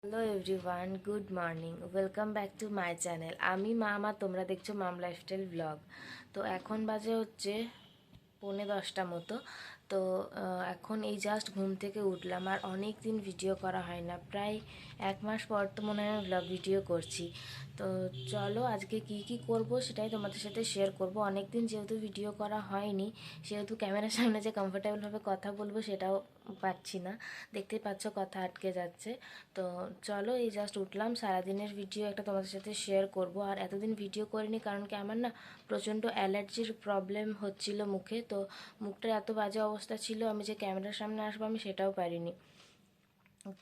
Hello everyone, good morning, welcome back to my channel. আমি মামা, তোমরা দেখছো মাম লাইফস্টাইল ব্লগ। তো এখন বাজে হচ্ছে 9:45 মতো। তো এখন এই জাস্ট ঘুম থেকে উঠলাম, আর অনেক দিন ভিডিও করা হয় না, প্রায় 1 মাস পর তো মনে হয় ব্লগ ভিডিও করছি। তো চলো আজকে কি কি করব সেটাই তোমাদের সাথে শেয়ার করব। অনেক দিন যেহেতু ভিডিও করা হয়নি, সেহেতু ক্যামেরার সামনে যে কমফোর্টেবলভাবে কথা বলবো সেটাও পাচ্ছি না, দেখতেই পাচ্ছ কথা আটকে যাচ্ছে। তো চলো এই জাস্ট উঠলাম, সারাদিনের ভিডিও একটা তোমাদের সাথে শেয়ার করব। আর এতদিন ভিডিও করিনি কারণ কি আমার না প্রচণ্ড অ্যালার্জির প্রবলেম হচ্ছিল মুখে। তো মুখটার এত বাজে অবস্থা ছিল, আমি যে ক্যামেরার সামনে আসবো আমি সেটাও পারিনি।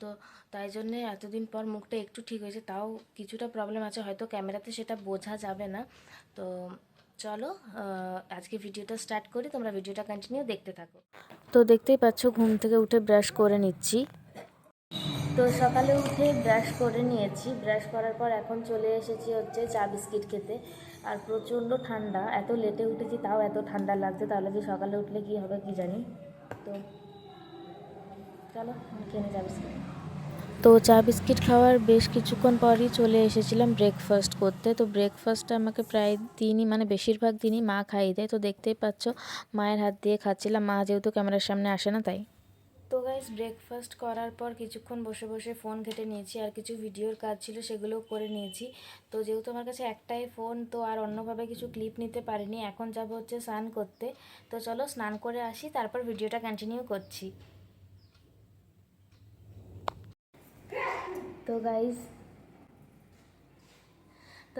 তো তাই জন্যে এতদিন পর মুখটা একটু ঠিক হয়েছে, তাও কিছুটা প্রবলেম আছে, হয়তো ক্যামেরাতে সেটা বোঝা যাবে না। তো চলো আজকে ভিডিওটা স্টার্ট করি, তোমরা ভিডিওটা কন্টিনিউ দেখতে থাকো। তো দেখতেই পাচ্ছ ঘুম থেকে উঠে ব্রাশ করে নিচ্ছি। তো সকালে উঠে ব্রাশ করে নিয়েছি, ব্রাশ করার পর এখন চলে এসেছি হচ্ছে চা বিস্কিট খেতে। আর প্রচণ্ড ঠান্ডা, এত লেটে উঠেছি তাও এত ঠান্ডা লাগছে, তাহলে যে সকালে উঠলে কী হবে কি জানি। তো চলো খেয়ে নিই চা বিস্কিট। তো চা বিস্কিট খাওয়ার বেশ কিছুক্ষণ পরই চলে এসেছিলাম ব্রেকফাস্ট করতে। তো ব্রেকফাস্টটা আমাকে প্রায় দিনই, মানে বেশিরভাগ দিনই মা খাইয়ে দেয়। তো দেখতেই পাচ্ছ মায়ের হাত দিয়ে খাচ্ছিলাম, মা যেহেতু ক্যামেরার সামনে আসে না তাই। তো গাইস ব্রেকফাস্ট করার পর কিছুক্ষণ বসে বসে ফোন ঘেঁটে নিয়েছি, আর কিছু ভিডিওর কাজ ছিল সেগুলোও করে নিয়েছি। তো যেহেতু আমার কাছে একটাই ফোন, তো আর অন্যভাবে কিছু ক্লিপ নিতে পারিনি। এখন যাব হচ্ছে স্নান করতে। তো চলো স্নান করে আসি, তারপর ভিডিওটা কন্টিনিউ করছি। তো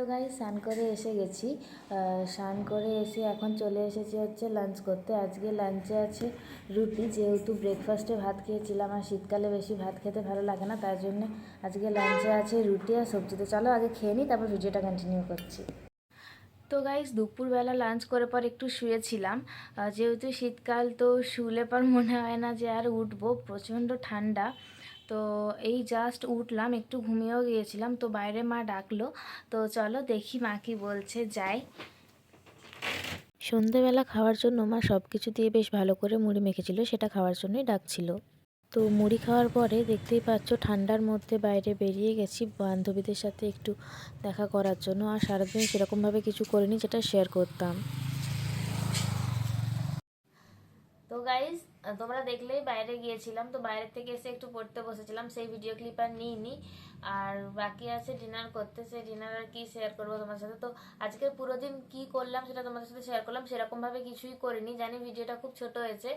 গাইস স্নান করে এসে গেছি। স্নান করে এসে এখন চলে এসেছি হচ্ছে লাঞ্চ করতে। আজকে লাঞ্চে আছে রুটি, যেহেতু ব্রেকফাস্টে ভাত খেয়েছিলাম আর শীতকালে বেশি ভাত খেতে ভালো লাগে না, তার জন্য আজকে লাঞ্চে আছে রুটি আর সবজি। তো চলো আগে খেয়ে নিই, তারপর ভিডিওটা কন্টিনিউ করছি। তো গাইস দুপুরবেলা লাঞ্চ করে পর একটু শুয়েছিলাম। যেহেতু শীতকাল, তো শুলে পর মনে হয় না যে আর উঠবো, প্রচণ্ড ঠান্ডা। তো এই জাস্ট উঠলাম, একটু ঘুমিয়েও গিয়েছিলাম, তো বাইরে মা ডাকলো। তো চলো দেখি মা কি বলছে, যাই। সন্ধেবেলা খাওয়ার জন্য মা সব কিছু দিয়ে বেশ ভালো করে মুড়ি মেখেছিল, সেটা খাওয়ার জন্যই ডাকছিল। তো মুড়ি খাওয়ার পরে দেখতেই পাচ্ছ ঠান্ডার মধ্যে বাইরে বেরিয়ে গেছি বান্ধবীদের সাথে একটু দেখা করার জন্য। আর সারাদিন সেরকমভাবে কিছু করিনি যেটা শেয়ার করতাম। তো গাইজ তোমরা দেখলেই বাইরে গিয়েছিলাম, তো বাইরে থেকে এসে একটু পড়তে বসেছিলাম, সেই ভিডিও ক্লিপ আর নিইনি। আর বাকি আছে ডিনার করতে, সেই ডিনার আর কি শেয়ার করবো তোমার সাথে। তো আজকের পুরো দিন কি করলাম সেটা তোমাদের সাথে শেয়ার করলাম, সেরকম ভাবে কিছুই করিনি, জানি ভিডিওটা খুব ছোট হয়েছে।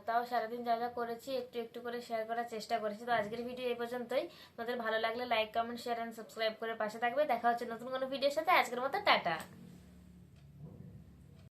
তাও সারাদিন যা যা করেছি একটু একটু করে শেয়ার করার চেষ্টা করেছি। তো আজকের ভিডিও এই পর্যন্তই। তোমাদের ভালো লাগলে like, comment, share and subscribe করে পাশে থাকবে। দেখা হচ্ছে নতুন কোনো ভিডিওর সাথে। আজকের মতো টাটা।